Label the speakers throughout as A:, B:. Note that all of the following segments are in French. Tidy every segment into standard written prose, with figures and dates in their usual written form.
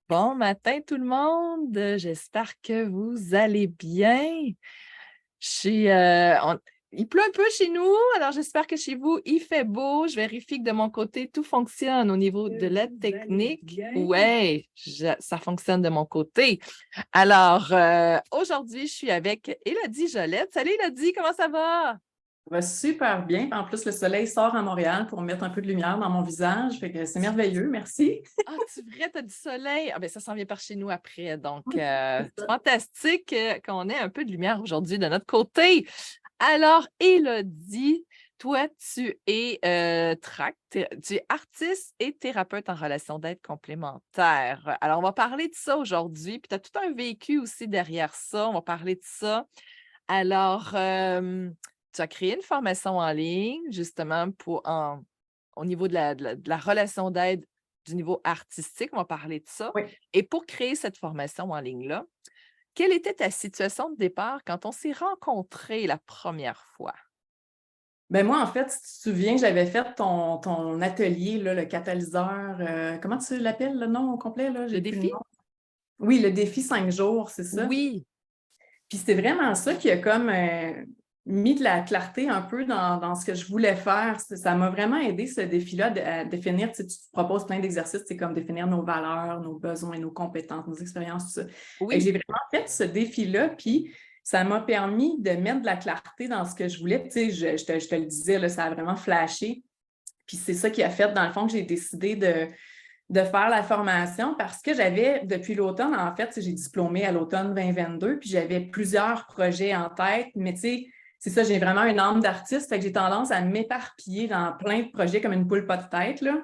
A: Bon matin tout le monde, j'espère que vous allez bien. Je suis, il pleut un peu chez nous, alors j'espère que chez vous, il fait beau. Je vérifie que de mon côté, tout fonctionne au niveau de la technique. Ouais, ça fonctionne de mon côté. Alors, aujourd'hui, je suis avec Élodie Jolette. Salut Élodie, comment ça va?
B: Ça va super bien. En plus, le soleil sort à Montréal pour mettre un peu de lumière dans mon visage. Fait que c'est merveilleux. Merci.
A: Ah, tu vrai, tu as du soleil? Ah, ben ça s'en vient par chez nous après. Donc,
B: C'est ça.
A: fantastique qu'on ait un peu de lumière aujourd'hui de notre côté. Alors, Élodie, toi, tu es tu es artiste et thérapeute en relation d'aide complémentaire. Alors, on va parler de ça aujourd'hui. Puis, tu as tout un vécu aussi derrière ça. On va parler de ça. Alors, tu as créé une formation en ligne, justement, au niveau de la relation d'aide du niveau artistique. On va parler de ça.
B: Oui.
A: Et pour créer cette formation en ligne-là, quelle était ta situation de départ quand on s'est rencontrés la première fois?
B: Ben moi, en fait, si tu te souviens, j'avais fait ton atelier, là, le catalyseur. Comment tu l'appelles, le nom au complet? Là?
A: Le
B: J'ai plus le
A: défi?
B: nom. Oui, le défi 5 jours, c'est ça.
A: Oui.
B: Puis c'était vraiment ça qui a comme mis de la clarté un peu dans ce que je voulais faire. Ça m'a vraiment aidé, ce défi-là, à définir, tu sais, tu te proposes plein d'exercices, c'est comme définir nos valeurs, nos besoins, nos compétences, nos expériences, tout ça. Fait que
A: Oui.
B: j'ai vraiment fait ce défi-là, puis ça m'a permis de mettre de la clarté dans ce que je voulais. Puis, tu sais, je te le disais, là, ça a vraiment flashé. Puis c'est ça qui a fait, dans le fond, que j'ai décidé de faire la formation parce que j'avais, depuis l'automne, en fait, j'ai diplômé à l'automne 2022, puis j'avais plusieurs projets en tête, mais tu sais, c'est ça, j'ai vraiment une âme d'artiste, fait que j'ai tendance à m'éparpiller dans plein de projets comme une poule pas de tête, là.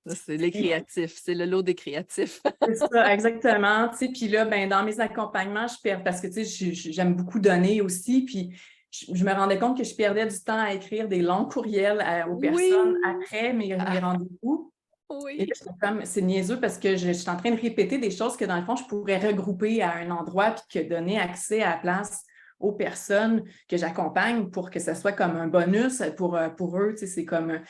A: Ça, c'est les
B: Puis,
A: créatifs, c'est le lot des créatifs.
B: c'est ça, exactement, tu sais, puis là, ben, dans mes accompagnements, je perds, parce que, tu sais, j'aime beaucoup donner aussi, puis je me rendais compte que je perdais du temps à écrire des longs courriels aux personnes
A: Oui.
B: après mes
A: Ah,
B: rendez-vous. Et là,
A: oui.
B: c'est niaiseux parce que je suis en train de répéter des choses que, dans le fond, je pourrais regrouper à un endroit puis que donner accès à la place aux personnes que j'accompagne pour que ça soit comme un bonus pour eux. Tu sais, c'est comme.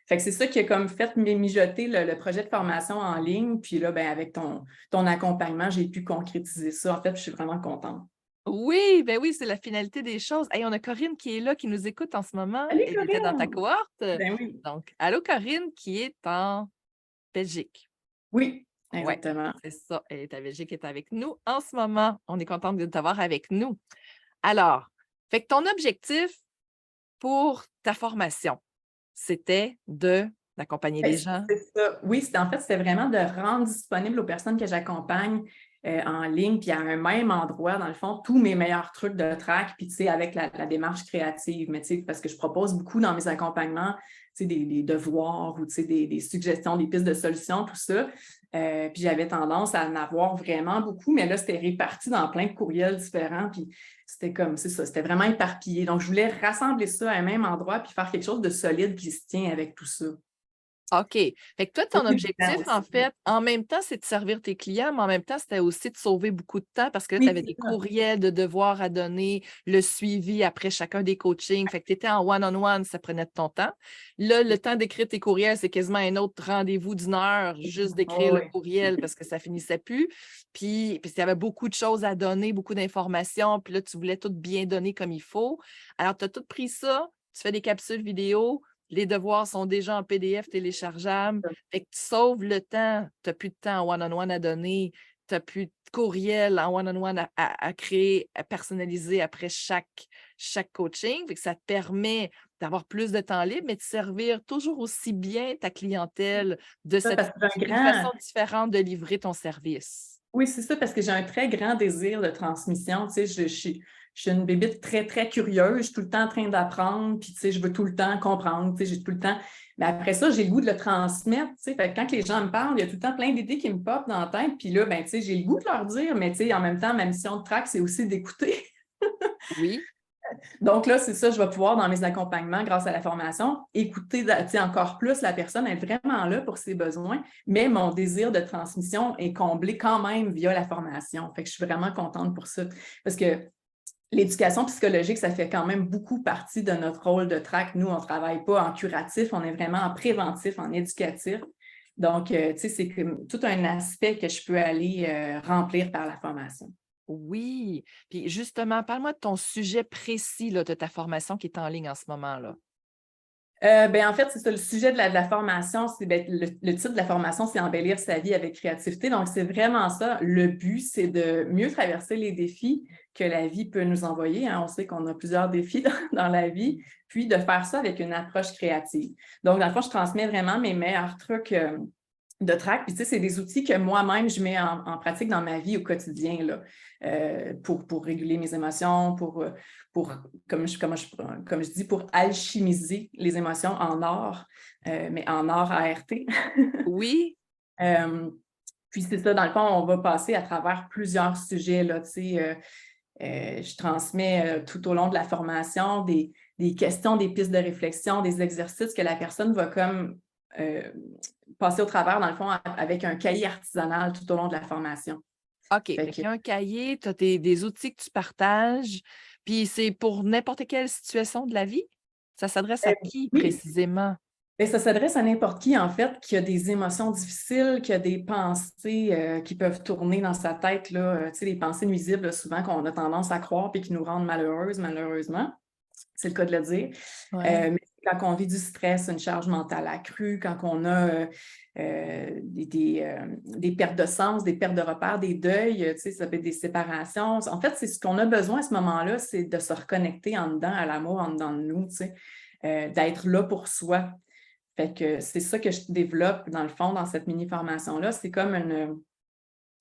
B: Fait que c'est ça qui a comme fait mijoter le projet de formation en ligne. Puis là, ben, avec ton accompagnement, j'ai pu concrétiser ça. En fait, je suis vraiment contente.
A: Oui, ben oui, c'est la finalité des choses. Hey, on a Corinne qui est là, qui nous écoute en ce moment.
B: Allez,
A: Elle était dans ta
B: Corinne!
A: cohorte.
B: Ben oui.
A: Donc, allô Corinne qui est en Belgique.
B: Oui,
A: Oui,
B: exactement.
A: c'est ça. Elle est à Belgique, elle est avec nous en ce moment. On est contente de t'avoir avec nous. Alors, fait que ton objectif pour ta formation, c'était d'accompagner
B: Ben,
A: les gens?
B: c'est ça. Oui, en fait, c'était vraiment de rendre disponible aux personnes que j'accompagne en ligne, puis à un même endroit, dans le fond, tous mes meilleurs trucs de track, puis tu sais, avec la démarche créative. Mais tu sais, parce que je propose beaucoup dans mes accompagnements, tu sais, des devoirs ou tu sais, des suggestions, des pistes de solutions, tout ça. Puis j'avais tendance à en avoir vraiment beaucoup, mais là, c'était réparti dans plein de courriels différents, puis c'était comme, c'est ça, c'était vraiment éparpillé. Donc, je voulais rassembler ça à un même endroit, puis faire quelque chose de solide qui se tient avec tout ça.
A: OK. Fait que toi, ton
B: Beaucoup de temps
A: objectif, en
B: aussi.
A: fait, en même temps, c'est de servir tes clients, mais en même temps, c'était aussi de sauver beaucoup de temps parce que là, tu
B: Oui,
A: avais
B: c'est
A: des
B: ça.
A: courriels de devoirs à donner, le suivi après chacun des coachings. Fait que tu étais en one-on-one, ça prenait de ton temps. Là, le temps d'écrire tes courriels, c'est quasiment un autre rendez-vous d'une heure, juste d'écrire
B: Oh,
A: le
B: oui.
A: courriel parce que ça finissait plus. Puis il y avait beaucoup de choses à donner, beaucoup d'informations. Puis là, tu voulais tout bien donner comme il faut. Alors, tu as tout pris ça, tu fais des capsules vidéo, les devoirs sont déjà en PDF téléchargeables. Fait que tu sauves le temps. Tu n'as plus de temps en one-on-one à donner. Tu n'as plus de courriel en one-on-one à créer, à personnaliser après chaque coaching. Fait que ça te permet d'avoir plus de temps libre, mais de servir toujours aussi bien ta clientèle
B: Ça, parce que j'ai un
A: d'une façon
B: grand.
A: différente de livrer ton service.
B: Oui, c'est ça, parce que j'ai un très grand désir de transmission. Tu sais, je suis une bébite très, très curieuse. Je suis tout le temps en train d'apprendre, puis tu sais, je veux tout le temps comprendre. Tu sais, j'ai tout le temps. Mais après ça, j'ai le goût de le transmettre. Tu sais, fait que quand les gens me parlent, il y a tout le temps plein d'idées qui me popent dans la tête. Puis là, ben, tu sais, j'ai le goût de leur dire, mais tu sais, en même temps, ma mission de track, c'est aussi d'écouter.
A: Oui.
B: Donc là, c'est ça, je vais pouvoir, dans mes accompagnements, grâce à la formation, écouter encore plus la personne, être vraiment là pour ses besoins, mais mon désir de transmission est comblé quand même via la formation. Fait que je suis vraiment contente pour ça. Parce que l'éducation psychologique, ça fait quand même beaucoup partie de notre rôle de track. Nous, on ne travaille pas en curatif, on est vraiment en préventif, en éducatif. Donc, tu sais, c'est comme tout un aspect que je peux aller remplir par la formation.
A: Oui. Puis justement, parle-moi de ton sujet précis là, de ta formation qui est en ligne en ce moment là.
B: Ben, en fait, c'est ça, le sujet de la formation, c'est ben, le titre de la formation, c'est embellir sa vie avec créativité. Donc, c'est vraiment ça. Le but, c'est de mieux traverser les défis que la vie peut nous envoyer, hein. On sait qu'on a plusieurs défis dans la vie, puis de faire ça avec une approche créative. Donc, dans le fond, je transmets vraiment mes meilleurs trucs de track. Puis, tu sais, c'est des outils que moi-même, je mets en pratique dans ma vie au quotidien, là, pour réguler mes émotions, comme je dis, pour alchimiser les émotions en or, mais en or ART.
A: Oui.
B: Euh, Puis c'est ça, dans le fond, on va passer à travers plusieurs sujets, là, tu sais, je transmets tout au long de la formation des questions, des pistes de réflexion, des exercices que la personne va comme passer au travers, dans le fond, avec un cahier artisanal tout au long de la formation.
A: OK.
B: Fait
A: Fait
B: que,
A: qu'il y a un cahier, tu as des outils que tu partages, puis c'est pour n'importe quelle situation de la vie? Ça s'adresse à qui
B: oui,
A: précisément?
B: bien, ça s'adresse à n'importe qui, en fait, qui a des émotions difficiles, qui a des pensées qui peuvent tourner dans sa tête, là, tu sais, des pensées nuisibles, là, souvent qu'on a tendance à croire et qui nous rendent malheureuses, malheureusement. C'est le cas de le dire.
A: Ouais.
B: Mais quand on vit du stress, une charge mentale accrue, quand on a des pertes de sens, des pertes de repères, des deuils, tu sais, ça peut être des séparations. En fait, c'est ce qu'on a besoin à ce moment-là, c'est de se reconnecter en dedans, à l'amour en dedans de nous, tu sais, d'être là pour soi. Fait que c'est ça que je développe, dans le fond, dans cette mini-formation-là. C'est comme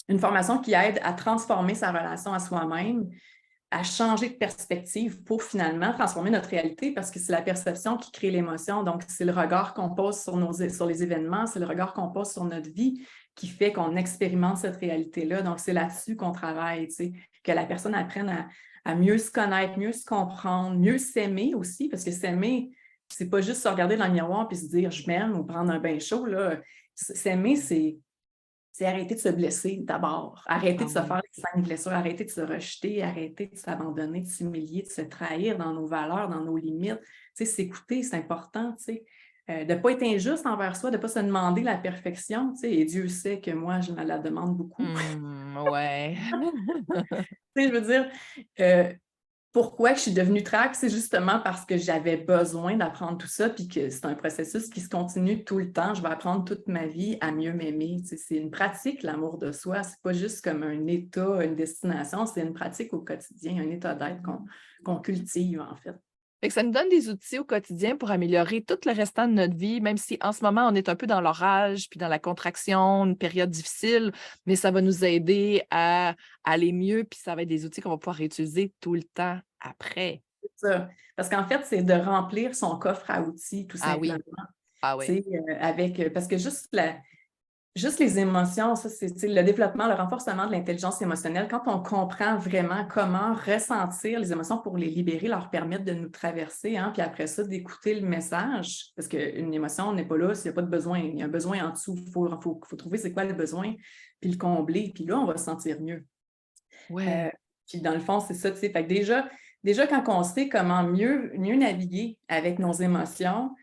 B: une formation qui aide à transformer sa relation à soi-même, à changer de perspective pour finalement transformer notre réalité parce que c'est la perception qui crée l'émotion. Donc, c'est le regard qu'on pose sur les événements, c'est le regard qu'on pose sur notre vie qui fait qu'on expérimente cette réalité-là. Donc, c'est là-dessus qu'on travaille, tu sais, que la personne apprenne à mieux se connaître, mieux se comprendre, mieux s'aimer aussi, parce que s'aimer, c'est pas juste se regarder dans le miroir puis se dire je m'aime ou prendre un bain chaud, là. S'aimer, c'est arrêter de se blesser d'abord, arrêter
A: Ah
B: de se faire
A: oui.
B: des scènes de blessures, arrêter de se rejeter, arrêter de s'abandonner, de s'humilier, de se trahir dans nos valeurs, dans nos limites. Tu sais, s'écouter, c'est important, tu sais. De ne pas être injuste envers soi, de ne pas se demander la perfection, tu sais, et Dieu sait que moi, je me la demande beaucoup.
A: Ouais.
B: Tu sais, je veux dire, euh, pourquoi je suis devenue track, c'est justement parce que j'avais besoin d'apprendre tout ça, puis que c'est un processus qui se continue tout le temps. Je vais apprendre toute ma vie à mieux m'aimer. Tu sais, c'est une pratique, l'amour de soi. C'est pas juste comme un état, une destination, c'est une pratique au quotidien, un état d'être qu'on cultive, en fait.
A: Fait que ça nous donne des outils au quotidien pour améliorer tout le restant de notre vie, même si en ce moment, on est un peu dans l'orage, puis dans la contraction, une période difficile, mais ça va nous aider à aller mieux, puis ça va être des outils qu'on va pouvoir réutiliser tout le temps après.
B: C'est ça. Parce qu'en fait, c'est de remplir son coffre à outils, tout
A: Ah
B: simplement.
A: oui, ah
B: Tu
A: oui.
B: sais, parce que juste les émotions, ça, c'est tu sais, le développement, le renforcement de l'intelligence émotionnelle. Quand on comprend vraiment comment ressentir les émotions pour les libérer, leur permettre de nous traverser, hein, puis après ça, d'écouter le message, parce qu'une émotion n'est pas là s'il n'y a pas de besoin. Il y a un besoin en dessous. Il faut trouver c'est quoi le besoin, puis le combler. Puis là, on va se sentir mieux. Euh,
A: Ouais.
B: Puis dans le fond, c'est ça, tu sais. Fait que déjà, quand on sait comment mieux naviguer avec nos émotions,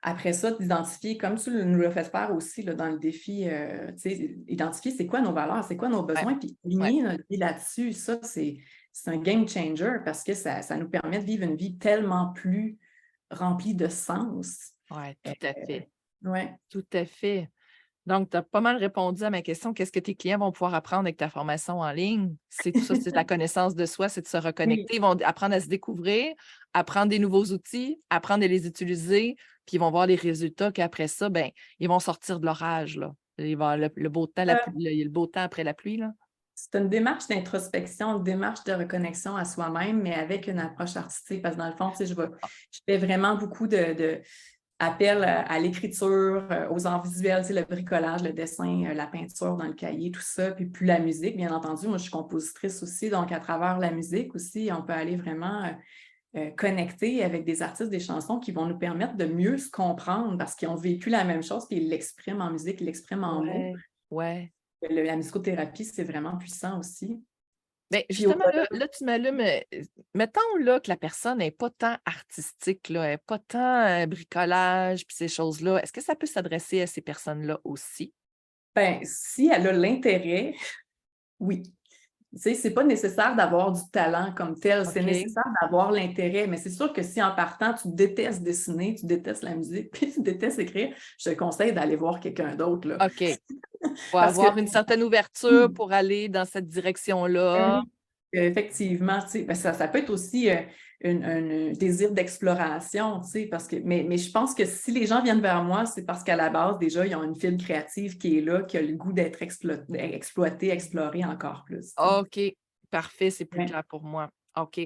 B: après ça, d'identifier, comme tu nous l'as fait faire aussi là, dans le défi, tu sais, identifier c'est quoi nos valeurs, c'est quoi nos
A: Ouais,
B: besoins, puis
A: ouais,
B: aligner notre vie là-dessus, ça, c'est un game changer parce que ça nous permet de vivre une vie tellement plus remplie de sens.
A: ouais,
B: Euh,
A: tout à fait.
B: ouais.
A: Tout à fait. Donc, tu as pas mal répondu à ma question. Qu'est-ce que tes clients vont pouvoir apprendre avec ta formation en ligne? C'est tout ça, c'est de la connaissance de soi, c'est de se
B: Oui.
A: reconnecter. Ils vont apprendre à se découvrir, apprendre des nouveaux outils, apprendre à les utiliser, puis ils vont voir les résultats qu'après ça, ben, ils vont sortir de l'orage, là. Il va le beau temps, le beau temps après la pluie, là.
B: C'est une démarche d'introspection, une démarche de reconnexion à soi-même, mais avec une approche artistique. Parce que dans le fond, tu sais, je fais vraiment beaucoup de appels à l'écriture, aux arts visuels, tu sais, le bricolage, le dessin, la peinture dans le cahier, tout ça. Puis plus la musique, bien entendu. Moi, je suis compositrice aussi, donc à travers la musique aussi, on peut aller vraiment connecter avec des artistes, des chansons qui vont nous permettre de mieux se comprendre parce qu'ils ont vécu la même chose, puis ils l'expriment en musique, ils l'expriment en mots.
A: Ouais, ouais.
B: La musicothérapie, c'est vraiment puissant aussi.
A: Bien,
B: Puis
A: justement, là, tu m'allumes. Mettons là, que la personne n'est pas tant artistique, là, elle n'est pas tant bricolage, puis ces choses-là. Est-ce que ça peut s'adresser à ces personnes-là aussi?
B: ben, si elle a l'intérêt, oui. Tu sais, c'est pas nécessaire d'avoir du talent comme tel, c'est
A: OK.
B: nécessaire d'avoir l'intérêt, mais c'est sûr que si en partant, tu détestes dessiner, tu détestes la musique, puis tu détestes écrire, je te conseille d'aller voir quelqu'un d'autre, là.
A: OK. Faut
B: Parce que
A: avoir une certaine ouverture pour aller dans cette direction-là.
B: oui, effectivement, tu sais, ben ça peut être aussi un désir d'exploration, tu sais, parce que, mais je pense que si les gens viennent vers moi, c'est parce qu'à la base, déjà, ils ont une fibre créative qui est là, qui a le goût d'être exploitée, explorée encore plus, tu sais.
A: OK. Parfait, c'est plus
B: Ouais.
A: clair pour moi. OK.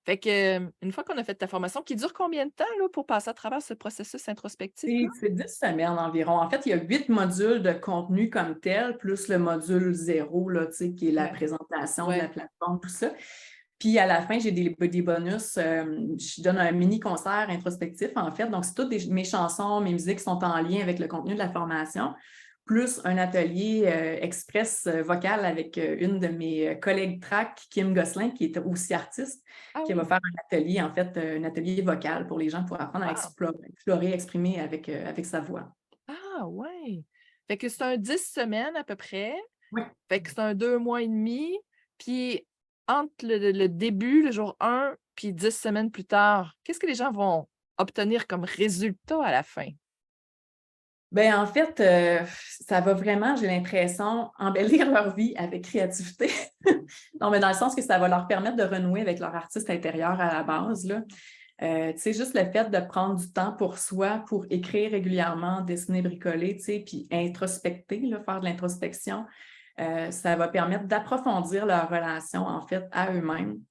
A: Fait que, une fois qu'on a fait ta formation, qui dure combien de temps là, pour passer à travers ce processus introspectif-là?
B: C'est 10 semaines environ. En fait, il y a 8 modules de contenu comme tel, plus le module 0, là, tu sais, qui est la
A: Ouais.
B: présentation de la
A: Ouais.
B: plateforme, tout ça. Puis à la fin, j'ai des bonus. Je donne un mini concert introspectif, en fait. Donc, c'est toutes mes chansons, mes musiques sont en lien avec le contenu de la formation, plus un atelier express vocal avec une de mes collègues track, Kim Gosselin, qui est aussi artiste,
A: Ah
B: qui va
A: oui.
B: faire un atelier, en fait, un atelier vocal pour les gens pour apprendre à
A: Wow.
B: explorer, exprimer avec sa voix.
A: Ah ouais. Fait que c'est un 10 semaines à peu près.
B: Oui.
A: Fait que c'est un 2 mois et demi. Puis entre le début, le jour 1, puis 10 semaines plus tard, qu'est-ce que les gens vont obtenir comme résultat à la fin?
B: Ben, en fait, ça va vraiment, j'ai l'impression, embellir leur vie avec créativité. Non, mais dans le sens que ça va leur permettre de renouer avec leur artiste intérieur à la base, là. Tu sais, juste le fait de prendre du temps pour soi, pour écrire régulièrement, dessiner, bricoler, tu sais, puis introspecter, là, faire de l'introspection, ça va permettre d'approfondir leur relation, en fait, à eux-mêmes.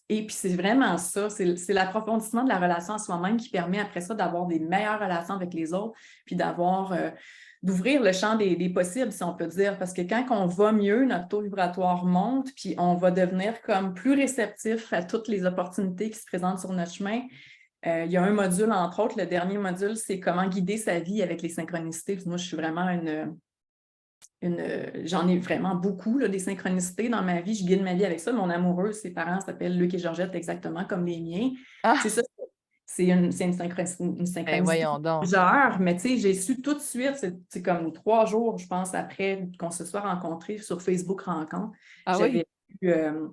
B: Et puis, c'est vraiment ça, c'est l'approfondissement de la relation à soi-même qui permet après ça d'avoir des meilleures relations avec les autres, puis d'ouvrir le champ des possibles, si on peut dire. Parce que quand on va mieux, notre taux vibratoire monte, puis on va devenir comme plus réceptif à toutes les opportunités qui se présentent sur notre chemin. Il y a un module, entre autres, le dernier module, c'est comment guider sa vie avec les synchronicités. Puis moi, je suis vraiment j'en ai vraiment beaucoup, là, des synchronicités dans ma vie. Je guide ma vie avec ça. Mon amoureux, ses parents s'appellent Luc et Georgette, exactement comme les miens. C'est
A: Ah!
B: ça, c'est une
A: Ben
B: synchronicité
A: voyons donc.
B: majeure, mais tu sais, j'ai su tout de suite, c'est comme 3 jours, je pense, après qu'on se soit rencontrés sur Facebook Rencontre.
A: Ah oui?
B: J'avais vu,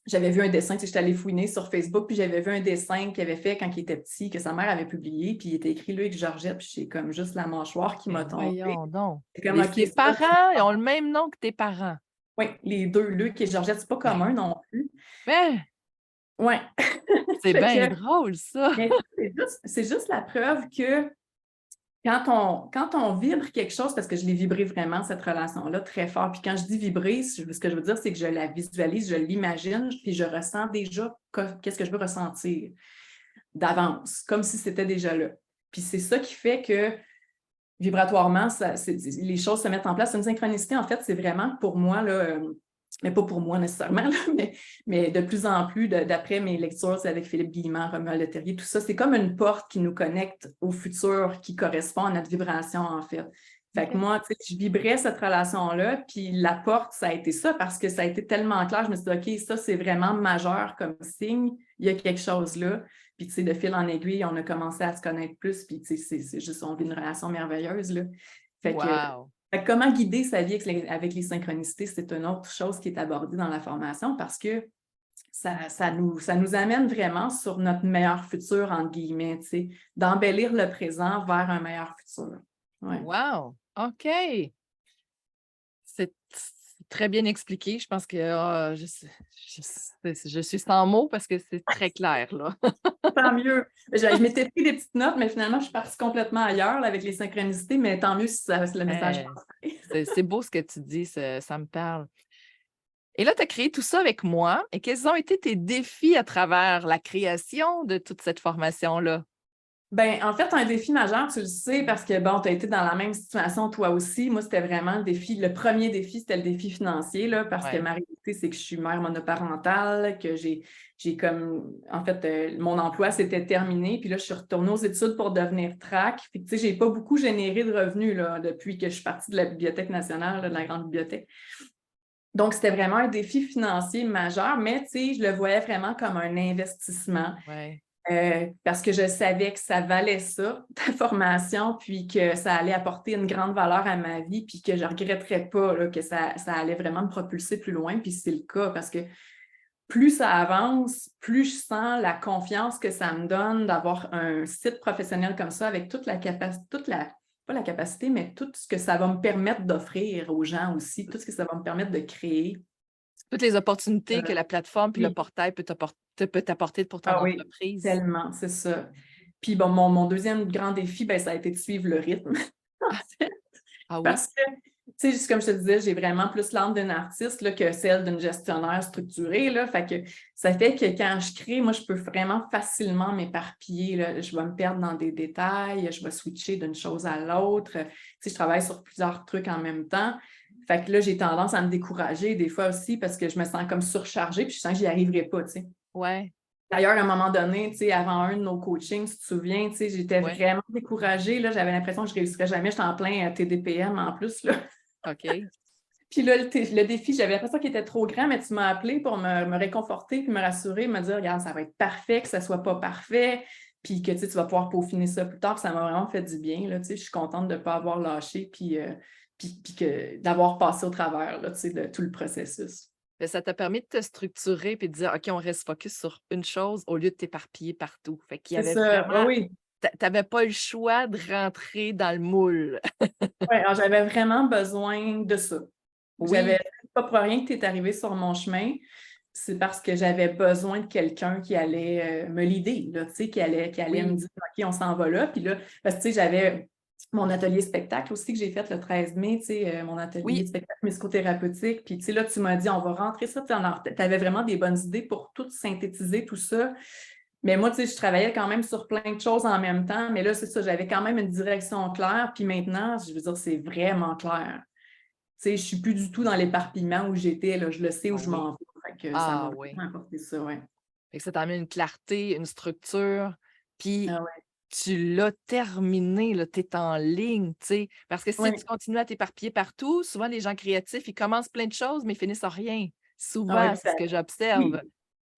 B: j'avais vu un dessin, tu sais, j'étais allée fouiner sur Facebook, puis j'avais vu un dessin qu'il avait fait quand il était petit, que sa mère avait publié, puis il était écrit Luc et Georgette, puis j'ai comme juste la mâchoire qui
A: Ben
B: m'a tombée.
A: voyons donc.
B: C'est comme, OK,
A: Ses
B: ça,
A: parents, ils ont le même nom que tes parents.
B: oui, les deux, Luc et Georgette, c'est pas
A: Ben
B: commun non plus.
A: ben,
B: Oui.
A: c'est
B: Fait
A: bien
B: que,
A: drôle ça.
B: mais c'est juste la preuve que quand on vibre quelque chose, parce que je l'ai vibré vraiment, cette relation-là, très fort. Puis quand je dis vibrer, ce que je veux dire, c'est que je la visualise, je l'imagine, puis je ressens déjà qu'est-ce que je veux ressentir d'avance, comme si c'était déjà là. Puis c'est ça qui fait que vibratoirement, les choses se mettent en place. Une synchronicité, en fait, c'est vraiment pour moi, là, mais pas pour moi nécessairement, là, mais de plus en plus, d'après mes lectures, c'est avec Philippe Guillemard, Romuald Leterrier, tout ça, c'est comme une porte qui nous connecte au futur, qui correspond à notre vibration, en fait. Fait que
A: OK.
B: moi, tu sais, je vibrais cette relation-là, puis la porte, ça a été ça, parce que ça a été tellement clair, je me suis dit, OK, ça, c'est vraiment majeur comme signe, il y a quelque chose là. Puis, tu sais, de fil en aiguille, on a commencé à se connaître plus, puis, tu sais, c'est juste, on vit une relation merveilleuse, là. Fait que,
A: Wow!
B: comment guider sa vie avec les synchronicités, c'est une autre chose qui est abordée dans la formation parce que ça nous amène vraiment sur notre meilleur futur, entre guillemets, tu sais, d'embellir le présent vers un meilleur futur. Ouais.
A: Wow! OK. C'est très bien expliqué. Je pense que je suis sans mots parce que c'est très clair, là.
B: Tant mieux. Je m'étais pris des petites notes, mais finalement, je suis partie complètement ailleurs là, avec les synchronicités, mais tant mieux si le message
A: Eh,
B: passe.
A: c'est beau ce que tu dis, ça me parle. Et là, tu as créé tout ça avec moi. Et quels ont été tes défis à travers la création de toute cette formation-là?
B: Ben, en fait, un défi majeur, tu le sais, parce que bon, tu as été dans la même situation toi aussi. Moi, c'était vraiment le défi. Le premier défi, c'était le défi financier, là, parce que
A: Ouais.
B: ma réalité, c'est que je suis mère monoparentale, que j'ai comme en fait, mon emploi s'était terminé, puis là, je suis retournée aux études pour devenir track. Puis, tu sais, j'ai pas beaucoup généré de revenus là, depuis que je suis partie de la Bibliothèque nationale, là, de la grande bibliothèque. Donc, c'était vraiment un défi financier majeur, mais tu sais, je le voyais vraiment comme un investissement.
A: Ouais.
B: Parce que je savais que ça valait ça, ta formation, puis que ça allait apporter une grande valeur à ma vie, puis que je ne regretterais pas là, que ça allait vraiment me propulser plus loin. Puis c'est le cas, parce que plus ça avance, plus je sens la confiance que ça me donne d'avoir un site professionnel comme ça avec toute la capacité, pas la capacité, mais tout ce que ça va me permettre d'offrir aux gens aussi, tout ce que ça va me permettre de créer.
A: Toutes les opportunités que la plateforme puis le
B: Oui.
A: portail peut t'apporter pour ton
B: Ah oui,
A: entreprise.
B: tellement, c'est ça. Puis bon, mon deuxième grand défi, ben, ça a été de suivre le rythme. En fait,
A: Ah oui?
B: parce que, tu sais, juste comme je te disais, j'ai vraiment plus l'âme d'une artiste là, que celle d'une gestionnaire structurée. Là, fait que ça fait que quand je crée, moi, je peux vraiment facilement m'éparpiller. Là. Je vais me perdre dans des détails, je vais switcher d'une chose à l'autre. Tu sais, je travaille sur plusieurs trucs en même temps. Fait que là, j'ai tendance à me décourager des fois aussi parce que je me sens comme surchargée puis je sens que j'y arriverai pas, tu sais.
A: Ouais.
B: D'ailleurs, à un moment donné, tu sais, avant un de nos coachings, si tu te souviens, tu sais, j'étais
A: Ouais.
B: vraiment découragée. Là, j'avais l'impression que je ne réussirais jamais. J'étais en plein TDPM en plus. Là.
A: OK.
B: Puis là, le défi, j'avais l'impression qu'il était trop grand, mais tu m'as appelé pour me réconforter puis me rassurer, me dire, regarde, ça va être parfait, que ça ne soit pas parfait, puis que tu vas pouvoir peaufiner ça plus tard. Puis ça m'a vraiment fait du bien. Là, tu sais, je suis contente de ne pas avoir lâché puis d'avoir passé au travers là, tu sais, de tout le processus.
A: Mais ça t'a permis de te structurer puis de dire: «OK, on reste focus sur une chose au lieu de t'éparpiller partout». Fait qu'il y
B: C'est
A: avait
B: ça,
A: vraiment
B: oui.
A: tu pas le choix de rentrer dans le moule.
B: Oui, alors j'avais vraiment besoin de ça.
A: Oui,
B: C'est pas pour rien que tu es arrivé sur mon chemin. C'est parce que j'avais besoin de quelqu'un qui allait me leader, là, tu sais, qui allait me
A: oui,
B: dire OK, on s'en va là. Puis là, parce que tu sais, j'avais mon atelier spectacle aussi que j'ai fait le 13 mai, tu sais, mon atelier
A: oui.
B: spectacle musicothérapeutique. Puis tu sais, là, tu m'as dit on va rentrer ça. Tu avais vraiment des bonnes idées pour tout synthétiser, tout ça. Mais moi, tu sais, je travaillais quand même sur plein de choses en même temps. Mais là, c'est ça, j'avais quand même une direction claire. Puis maintenant, je veux dire, c'est vraiment clair. Tu sais, je suis plus du tout dans l'éparpillement où j'étais, là. Je le sais où
A: Ah
B: je
A: oui.
B: m'en vais. Fait que ça m'a
A: Ah oui.
B: vraiment apporté ça, ouais.
A: Fait que ça t'a amené une clarté, une structure, puis
B: Ah ouais.
A: tu l'as terminé, là, tu es en ligne, tu sais? Parce que si
B: Oui.
A: tu continues à t'éparpiller partout, souvent les gens créatifs, ils commencent plein de choses, mais ils finissent en rien.
B: Ah ouais,
A: Souvent,
B: tout
A: c'est
B: à
A: ce que
B: fait.
A: j'observe.
B: Oui.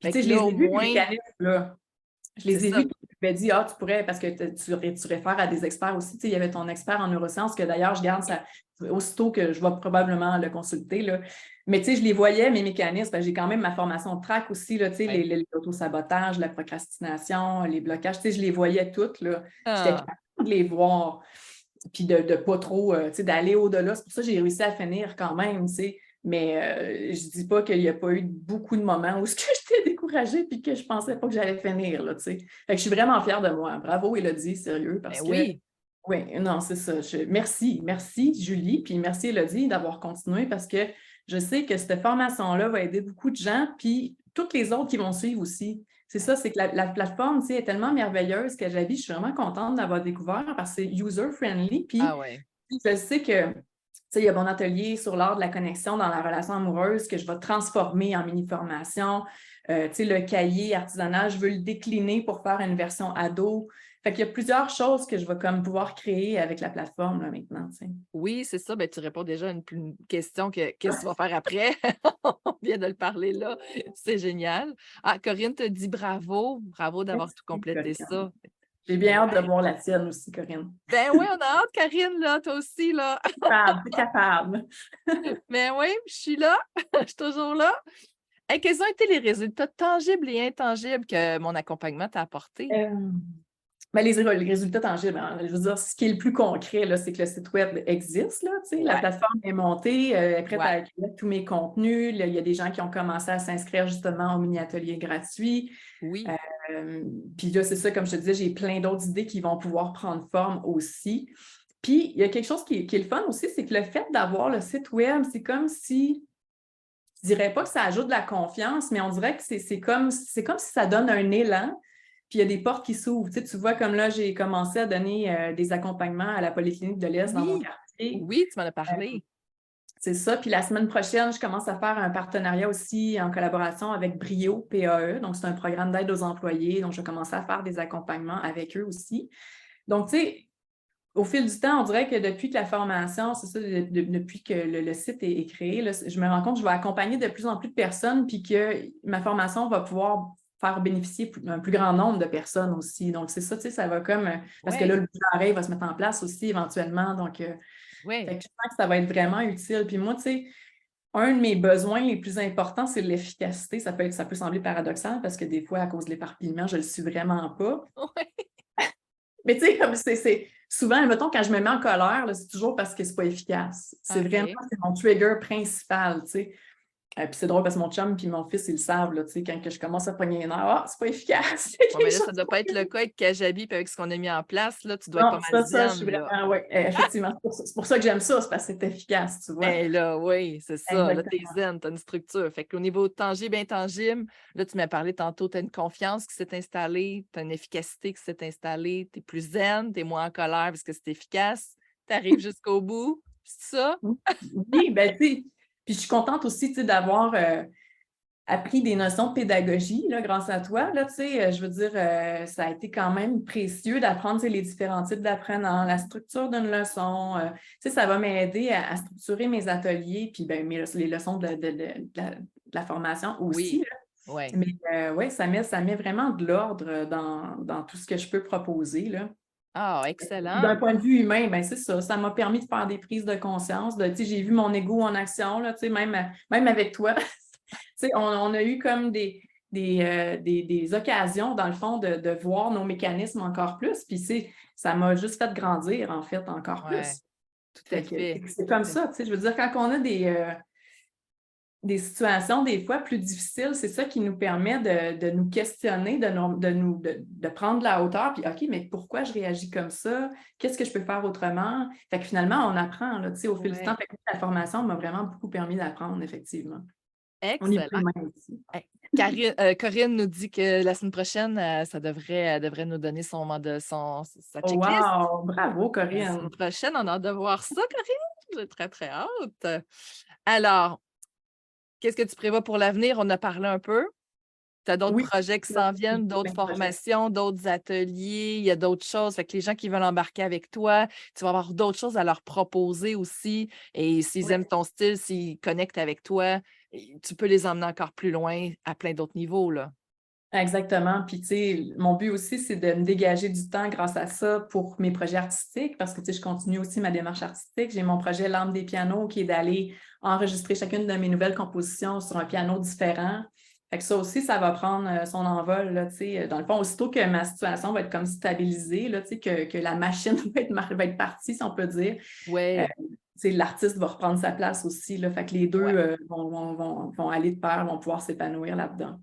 B: Puis
A: Fait
B: tu sais,
A: que
B: je
A: là,
B: les
A: au
B: ai vus, les
A: moins
B: mécanismes, là. Je
A: c'est
B: les ai
A: ça.
B: vus, puis je me dit, ah, tu pourrais, parce que tu réfères à des experts aussi. Tu sais, il y avait ton expert en neurosciences, que d'ailleurs, je garde ça aussitôt que je vais probablement le consulter, là. Mais tu sais, je les voyais, mes mécanismes. J'ai quand même ma formation de track aussi, là, tu sais,
A: Ouais.
B: l'autosabotage, la procrastination, les blocages. Tu sais, je les voyais toutes, là. J'étais
A: Ah!
B: capable de les voir, puis de pas trop, tu sais, d'aller au-delà. C'est pour ça que j'ai réussi à finir quand même, tu sais. Mais je dis pas qu'il n'y a pas eu beaucoup de moments où j'étais découragée puis que je pensais pas que j'allais finir, là, tu sais. Fait que je suis vraiment fière de moi. Bravo, Élodie, sérieux,
A: Ben
B: parce que
A: oui,
B: oui, non, c'est ça. Merci, Julie, puis merci, Élodie, d'avoir continué parce que je sais que cette formation-là va aider beaucoup de gens, puis toutes les autres qui vont suivre aussi. C'est ça, c'est que la plateforme, tu sais, est tellement merveilleuse que je suis vraiment contente d'avoir découvert parce que c'est user-friendly,
A: ah
B: puis
A: ouais.
B: je sais que tu sais, il y a mon atelier sur l'art de la connexion dans la relation amoureuse que je vais transformer en mini-formation. Tu sais, le cahier artisanal, je veux le décliner pour faire une version ado. Fait qu'il y a plusieurs choses que je vais comme pouvoir créer avec la plateforme là, maintenant. Tu sais.
A: Oui, c'est ça. Ben, tu réponds déjà à une question que qu'est-ce que tu vas faire après? On vient de le parler là. C'est génial. Ah, Corinne te dit bravo. Bravo d'avoir tout
B: Merci,
A: complété
B: Corinne.
A: ça.
B: J'ai bien hâte de
A: Ouais.
B: voir la tienne aussi, Corinne.
A: Ben oui, on a hâte, Karine, là, toi aussi, là.
B: Capable, t'es capable.
A: Ben oui, je suis là. Je suis toujours là. Hey, quels ont été les résultats tangibles et intangibles que mon accompagnement t'a apporté?
B: Ben, les résultats tangibles, hein, je veux dire, ce qui est le plus concret, là, c'est que le site web existe, là, tu sais, la
A: Ouais,
B: plateforme est montée, elle est prête à
A: ouais,
B: accueillir tous mes contenus. Là, il y a des gens qui ont commencé à s'inscrire justement au mini-atelier gratuit.
A: oui,
B: Euh, Puis là, c'est ça, comme je te disais, j'ai plein d'autres idées qui vont pouvoir prendre forme aussi. Puis, il y a quelque chose qui est le fun aussi, c'est que le fait d'avoir le site web, c'est comme si, je dirais pas que ça ajoute de la confiance, mais on dirait que c'est comme si ça donne un élan. Puis il y a des portes qui s'ouvrent. Tu sais, tu vois, comme là, j'ai commencé à donner des accompagnements à la Polyclinique de l'Est dans mon
A: oui,
B: quartier.
A: oui, tu m'en as
B: Euh,
A: parlé.
B: c'est ça. Puis la semaine prochaine, je commence à faire un partenariat aussi en collaboration avec Brio, PAE. Donc, c'est un programme d'aide aux employés. Donc, je vais commencer à faire des accompagnements avec eux aussi. Donc, tu sais, Au fil du temps, on dirait que depuis que la formation, c'est ça, depuis que le site est créé, là, je me rends compte que je vais accompagner de plus en plus de personnes, puis que ma formation va pouvoir faire bénéficier un plus grand nombre de personnes aussi. Donc, c'est ça, tu sais, ça va comme... Parce que là,
A: Oui,
B: le bouche-à-oreille va se mettre en place aussi éventuellement. Donc,
A: oui.
B: fait que je pense que ça va être vraiment utile. Puis moi, tu sais, un de mes besoins les plus importants, c'est l'efficacité. Ça peut sembler paradoxal parce que des fois, à cause de l'éparpillement, je ne le suis vraiment pas. Mais tu sais, comme souvent, mettons, quand je me mets en colère, là, c'est toujours parce que c'est pas efficace.
A: OK.
B: C'est mon trigger principal, tu sais. Puis c'est drôle parce que mon chum et mon fils, ils le savent, là, tu sais, quand que je commence à pogner les nerfs, c'est pas efficace.
A: Ouais, mais là, ça ne doit pas être le cas avec Kajabi, puis avec ce qu'on a mis en place, là, tu dois être
B: Non,
A: pas mal
B: ça, je suis
A: zen, là.
B: vraiment, oui, effectivement. C'est pour ça que j'aime ça, c'est parce que c'est efficace, tu vois.
A: Eh là, oui, c'est ça. Là, tu es
B: Exactement.
A: zen, tu as une structure. Fait qu'au niveau tangible, intangible, là, tu m'as parlé tantôt, tu as une confiance qui s'est installée, tu as une efficacité qui s'est installée, tu es plus zen, tu es moins en colère parce que c'est efficace, tu arrives jusqu'au bout. C'est ça?
B: Oui, ben tu sais, puis je suis contente aussi, tu sais, d'avoir appris des notions de pédagogie, là, grâce à toi, là, tu sais, je veux dire, ça a été quand même précieux d'apprendre, tu sais, les différents types d'apprenants, la structure d'une leçon, tu sais, ça va m'aider à structurer mes ateliers, puis ben, les leçons de la formation aussi,
A: Oui.
B: là.
A: Oui.
B: Mais oui, ça met vraiment de l'ordre dans tout ce que je peux proposer, là.
A: Ah,
B: Puis d'un
A: excellent.
B: point de vue humain, ben c'est ça. Ça m'a permis de faire des prises de conscience. Tu sais, j'ai vu mon ego en action, là, tu sais, même avec toi. Tu sais, on a eu comme des occasions, dans le fond, de voir nos mécanismes encore plus. Puis ça m'a juste fait grandir, en fait, encore
A: Oui,
B: plus.
A: tout à
B: Fait que
A: fait.
B: c'est
A: Tout
B: comme
A: à
B: ça, tu sais. Je veux dire, quand on a des situations des fois plus difficiles, c'est ça qui nous permet de nous questionner, de prendre de la hauteur, puis OK, mais pourquoi je réagis comme ça? Qu'est-ce que je peux faire autrement? Fait que finalement, on apprend là, tu sais, au fil du temps.
A: ouais.
B: Fait que la formation m'a vraiment beaucoup permis d'apprendre, effectivement. On est plus
A: Excellent.
B: humain aussi.
A: Hey, Corinne nous dit que la semaine prochaine, elle devrait nous donner sa
B: Oh,
A: checklist.
B: wow! Bravo,
A: La
B: Corinne!
A: semaine prochaine, on a hâte de voir ça, Corinne. J'ai très, très hâte. Alors, qu'est-ce que tu prévois pour l'avenir? On a parlé un peu. Tu as d'autres
B: Oui,
A: projets qui
B: là,
A: s'en
B: c'est
A: viennent, d'autres
B: plein de projets.
A: formations, d'autres ateliers, il y a d'autres choses. Fait que les gens qui veulent embarquer avec toi, tu vas avoir d'autres choses à leur proposer aussi. Et s'ils
B: Oui.
A: aiment ton style, s'ils connectent avec toi, tu peux les emmener encore plus loin à plein d'autres niveaux, là.
B: Exactement. Puis, tu sais, mon but aussi, c'est de me dégager du temps grâce à ça pour mes projets artistiques, parce que, tu sais, je continue aussi ma démarche artistique. J'ai mon projet L'âme des pianos qui est d'aller enregistrer chacune de mes nouvelles compositions sur un piano différent. Fait que ça aussi, ça va prendre son envol, là, tu sais. Dans le fond, aussitôt que ma situation va être comme stabilisée, là, tu sais, que la machine va être partie, si on peut dire,
A: Oui,
B: tu sais, l'artiste va reprendre sa place aussi, là. Fait que les deux
A: ouais.
B: vont aller de pair, vont pouvoir s'épanouir là-dedans.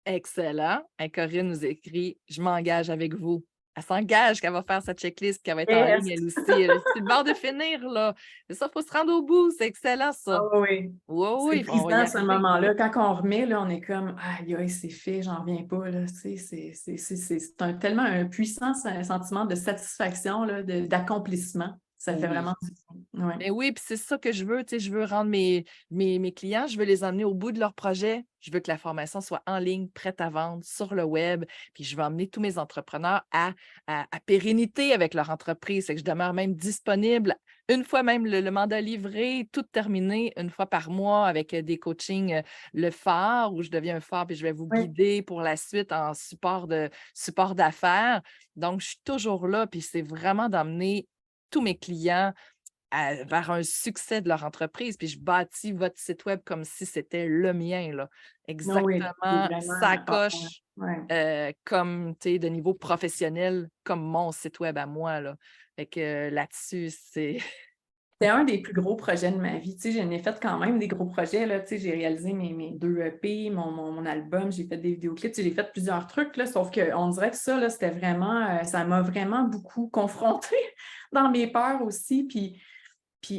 A: Excellent. Et Corinne nous écrit: «Je m'engage avec vous». Elle s'engage qu'elle va faire sa checklist, qu'elle va être en ligne elle aussi. Elle est sur le bord de finir, là. C'est ça, il faut se rendre au bout. C'est excellent,
B: Ah
A: ça.
B: oui.
A: Oui,
B: C'est
A: oui, on va y
B: épuisant, ce
A: arriver.
B: moment-là. Quand on remet, là, on est comme aïe, aïe, c'est fait, j'en reviens pas. Là. Tu sais, tellement un puissant sentiment de satisfaction, là, d'accomplissement. Ça fait
A: Oui.
B: vraiment du bien. Ouais.
A: Mais oui, puis c'est ça que je veux, tu sais, je veux rendre mes clients, je veux les emmener au bout de leur projet. Je veux que la formation soit en ligne, prête à vendre, sur le web. Puis je veux emmener tous mes entrepreneurs à pérennité avec leur entreprise. C'est que je demeure même disponible une fois même le mandat livré, tout terminé, une fois par mois avec des coachings, le phare, où je deviens un phare, puis je vais vous
B: Ouais.
A: guider pour la suite en support d'affaires. Donc, je suis toujours là, puis c'est vraiment d'emmener tous mes clients vers un succès de leur entreprise, puis je bâtis votre site web comme si c'était le mien, là.
B: Ah oui, c'est
A: Exactement,
B: vraiment.
A: sacoche,
B: Ouais.
A: comme, tu sais, de niveau professionnel, comme mon site web à moi, là. Fait que là-dessus, c'est
B: C'est un des plus gros projets de ma vie. Tu sais, j'en ai fait quand même des gros projets. Là. Tu sais, j'ai réalisé mes 2 EP, mon album, j'ai fait des vidéoclips, tu sais, j'ai fait plusieurs trucs, là, sauf qu'on dirait que ça, là, c'était vraiment, ça m'a vraiment beaucoup confrontée dans mes peurs aussi.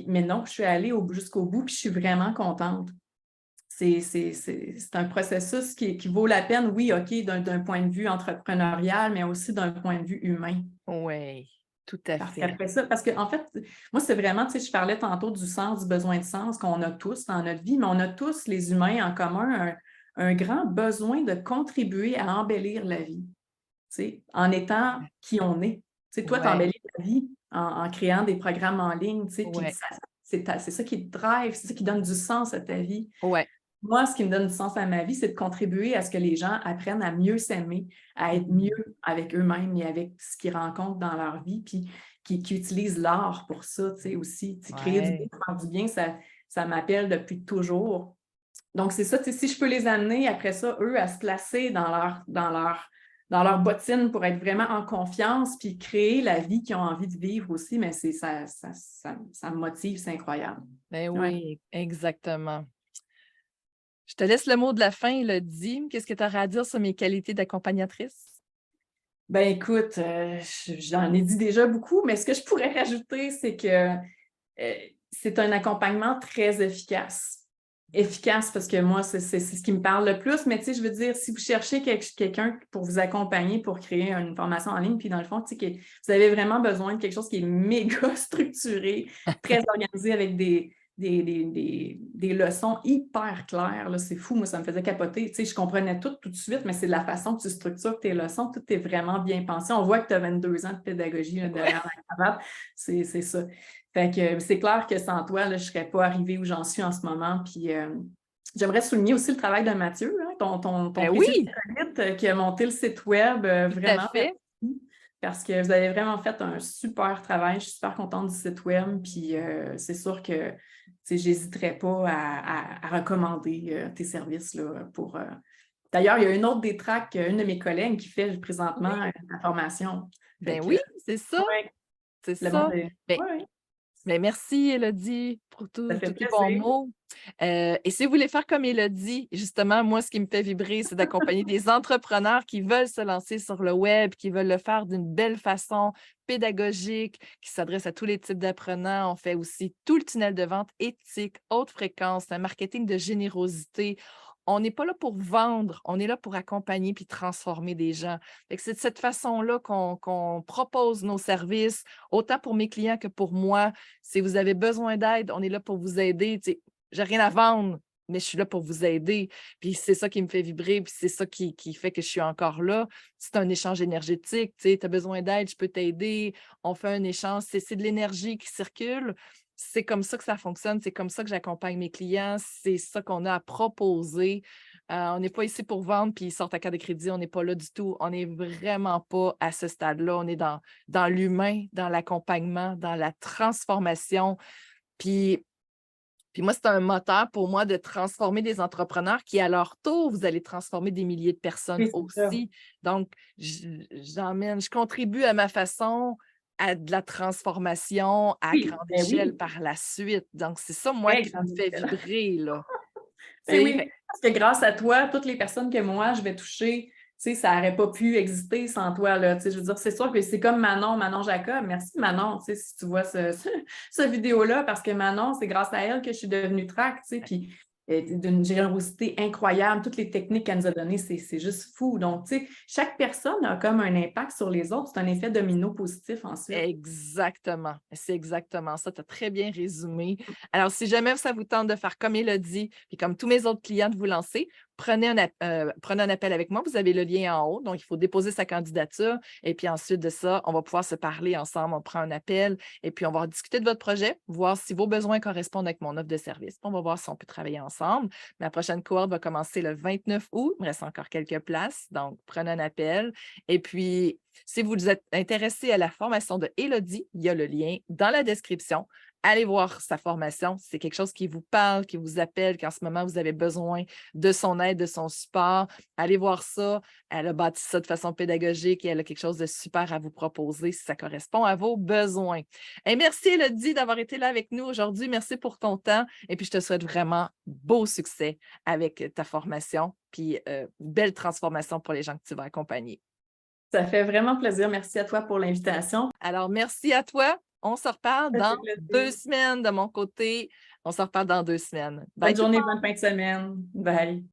B: Mais non, je suis allée jusqu'au bout, puis je suis vraiment contente. C'est un processus qui vaut la peine, oui, OK, d'un point de vue entrepreneurial, mais aussi d'un point de vue humain.
A: oui, tout à
B: Parce
A: fait.
B: qu'après ça, parce qu'en fait, moi, c'est vraiment, tu sais, je parlais tantôt du sens, du besoin de sens qu'on a tous dans notre vie, mais on a tous, les humains, en commun, un grand besoin de contribuer à embellir la vie, tu sais, en étant qui on est. Tu sais, toi, tu
A: Ouais.
B: embellis vie en créant des programmes en ligne, tu sais, puis
A: Ouais,
B: c'est ça qui te drive, c'est ça qui donne du sens à ta vie.
A: ouais.
B: Moi, ce qui me donne du sens à ma vie, c'est de contribuer à ce que les gens apprennent à mieux s'aimer, à être mieux avec eux-mêmes et avec ce qu'ils rencontrent dans leur vie, puis qui utilisent l'art pour ça, tu sais, aussi. Tu sais, créer du bien,
A: Ouais.
B: faire du bien, ça m'appelle depuis toujours. Donc, c'est ça, tu sais, si je peux les amener après ça, eux, à se placer dans leur bottine pour être vraiment en confiance, puis créer la vie qu'ils ont envie de vivre aussi, mais ça me motive, c'est incroyable.
A: Ben
B: Ouais.
A: oui, exactement. Je te laisse le mot de la fin, Élodie. Qu'est-ce que tu auras à dire sur mes qualités d'accompagnatrice?
B: Ben écoute, j'en ai dit déjà beaucoup, mais ce que je pourrais rajouter, c'est que c'est un accompagnement très efficace. Efficace parce que moi, c'est ce qui me parle le plus, mais tu sais, je veux dire, si vous cherchez quelqu'un pour vous accompagner pour créer une formation en ligne, puis dans le fond, tu sais, que vous avez vraiment besoin de quelque chose qui est méga structuré, très organisé avec des leçons hyper claires, là, c'est fou, moi, ça me faisait capoter. Tu sais, je comprenais tout de suite, mais c'est de la façon que tu structures tes leçons, tout est vraiment bien pensé. On voit que tu as 22 ans de pédagogie là, derrière la cravate, c'est ça. Fait que c'est clair que sans toi, là, je ne serais pas arrivée où j'en suis en ce moment. Puis j'aimerais souligner aussi le travail de Mathieu, hein, ton
A: Ben
B: précieux
A: oui,
B: satellite qui a monté le site web.
A: tout à
B: Vraiment,
A: fait.
B: merci. Parce que vous avez vraiment fait un super travail. Je suis super contente du site web. Puis c'est sûr que je n'hésiterai pas à recommander tes services là, pour. D'ailleurs, il y a une autre des tracks, une de mes collègues qui fait présentement
A: Oui.
B: la formation. Fait
A: Ben
B: que,
A: oui, c'est ça.
B: ouais,
A: C'est
B: le monde
A: ça.
B: est.
A: Ben,
B: Ouais,
A: mais merci, Élodie, pour
B: ça fait
A: tous tes bons
B: plaisir.
A: mots. Et si vous voulez faire comme Élodie, justement, moi, ce qui me fait vibrer, c'est d'accompagner des entrepreneurs qui veulent se lancer sur le web, qui veulent le faire d'une belle façon pédagogique, qui s'adresse à tous les types d'apprenants. On fait aussi tout le tunnel de vente éthique, haute fréquence, un marketing de générosité. On n'est pas là pour vendre, on est là pour accompagner puis transformer des gens. Fait que c'est de cette façon-là qu'on propose nos services, autant pour mes clients que pour moi. Si vous avez besoin d'aide, on est là pour vous aider. Tu sais, j'ai rien à vendre, mais je suis là pour vous aider. Puis c'est ça qui me fait vibrer, puis c'est ça qui fait que je suis encore là. C'est un échange énergétique. Tu as besoin d'aide, je peux t'aider. On fait un échange. C'est de l'énergie qui circule. C'est comme ça que ça fonctionne. C'est comme ça que j'accompagne mes clients. C'est ça qu'on a à proposer. On n'est pas ici pour vendre puis ils sortent à carte de crédit. On n'est pas là du tout. On n'est vraiment pas à ce stade-là. On est dans l'humain, dans l'accompagnement, dans la transformation. Puis, puis moi, c'est un moteur pour moi de transformer des entrepreneurs qui, à leur tour, vous allez transformer des milliers de personnes
B: Oui, c'est ça.
A: aussi. Donc, je contribue à ma façon à de la transformation à
B: Oui,
A: grande
B: ben
A: échelle
B: oui,
A: par la suite. Donc, c'est ça, moi,
B: très
A: qui me
B: grande
A: fait
B: échelle.
A: vibrer, là. Tu
B: Ben
A: sais,
B: oui, parce que grâce à toi, toutes les personnes que moi, je vais toucher, tu sais, ça n'aurait pas pu exister sans toi, là. Tu sais, je veux dire, c'est sûr que c'est comme Manon Jacob. Merci Manon, tu sais, si tu vois ce vidéo-là, parce que Manon, c'est grâce à elle que je suis devenue track, tu sais, puis d'une générosité incroyable. Toutes les techniques qu'elle nous a données, c'est juste fou. Donc, tu sais, chaque personne a comme un impact sur les autres. C'est un effet domino positif ensuite.
A: exactement. C'est exactement ça. Tu as très bien résumé. Alors, si jamais ça vous tente de faire comme Élodie, puis comme tous mes autres clients, de vous lancer, prenez un appel avec moi. Vous avez le lien en haut. Donc, il faut déposer sa candidature. Et puis ensuite de ça, on va pouvoir se parler ensemble. On prend un appel et puis on va discuter de votre projet, voir si vos besoins correspondent avec mon offre de service. On va voir si on peut travailler ensemble. La prochaine cohorte va commencer le 29 août. Il me reste encore quelques places. Donc, prenez un appel. Et puis, si vous êtes intéressé à la formation de Élodie, il y a le lien dans la description. Allez voir sa formation. C'est quelque chose qui vous parle, qui vous appelle, qu'en ce moment, vous avez besoin de son aide, de son support. Allez voir ça. Elle a bâti ça de façon pédagogique et elle a quelque chose de super à vous proposer si ça correspond à vos besoins. Et merci, Élodie, d'avoir été là avec nous aujourd'hui. Merci pour ton temps. Et puis, je te souhaite vraiment beau succès avec ta formation. Puis, belle transformation pour les gens que tu vas accompagner.
B: Ça fait vraiment plaisir. Merci à toi pour l'invitation.
A: Alors, merci à toi. On se reparle
B: Ça
A: dans
B: fait plaisir.
A: 2 semaines de mon côté. On se reparle dans 2 semaines.
B: Bonne
A: Bye tout le
B: journée,
A: monde.
B: bonne fin de semaine. Bye.